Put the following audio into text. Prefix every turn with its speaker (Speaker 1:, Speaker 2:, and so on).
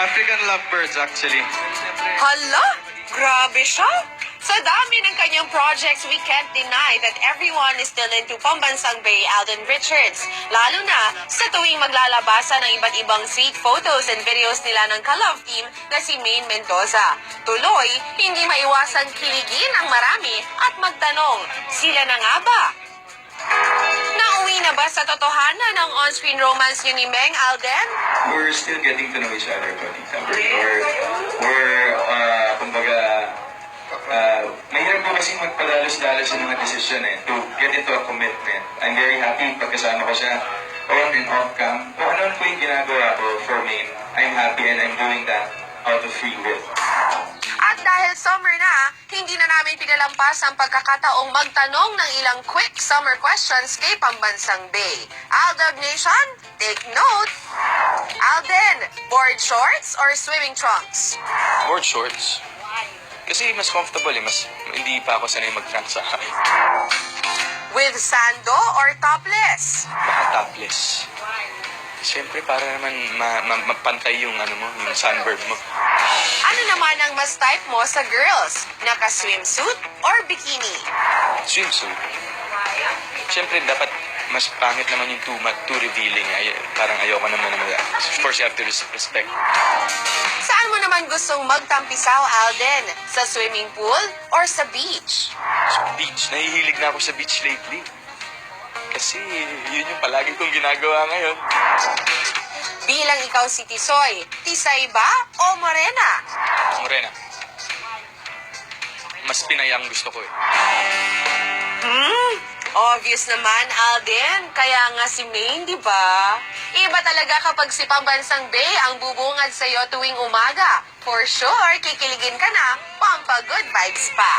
Speaker 1: African lovebirds, actually.
Speaker 2: Hala, grabe siya. Sa dami ng kanyang projects, we can't deny that everyone is still into Pambansang Bay Alden Richards. Lalo na sa tuwing maglalabasan ng iba't ibang sweet photos and videos nila ng ka-love team na si Maine Mendoza. Tuloy, hindi maiwasang kiligin ang marami at magtanong, sila na nga ba? Nauwi na ba sa totohanan ng on-screen romance niyo ni Meng Alden?
Speaker 3: We're still getting to know each other, Bonita. Kumbaga, mahirap po kasi magpadalos-dalos sa mga desisyon to get into a commitment. I'm very happy pagkasama ko siya on and off cam. Kung ano po yung ginagawa ko for me, I'm happy and I'm doing that out of free will.
Speaker 2: At dahil summer na, hindi na namin pinalampas ang pagkakataong magtanong ng ilang quick summer questions kay Pambansang Bay. Aldog Nation, take note! Alden, board shorts or swimming trunks?
Speaker 4: Board shorts. Kasi mas comfortable mas hindi pa ako sanay mag-trunk sa akin.
Speaker 2: With sando or topless?
Speaker 4: Baka topless. Siyempre para naman mapantay yung yung sunburn mo.
Speaker 2: Ano naman ang mas type mo sa girls? Naka-swimsuit or bikini?
Speaker 4: Swimsuit. Siyempre dapat mas pangit naman yung too revealing. Parang ayoko naman. Of course, you have to respect.
Speaker 2: Saan mo naman gustong magtampisaw, Alden? Sa swimming pool or sa beach?
Speaker 4: Sa beach. Nahihilig na ako sa beach lately. Kasi yun yung palagi kong ginagawa ngayon.
Speaker 2: Bilang ikaw si Tisoy, Tisay ba o Morena?
Speaker 4: Morena. Mas pinayang gusto ko
Speaker 2: Obvious naman, Alden. Kaya nga si Maine, di ba? Iba talaga kapag si Pambansang Bay ang bubungad sa'yo tuwing umaga. For sure, kikiligin ka na, pampa-good vibes pa.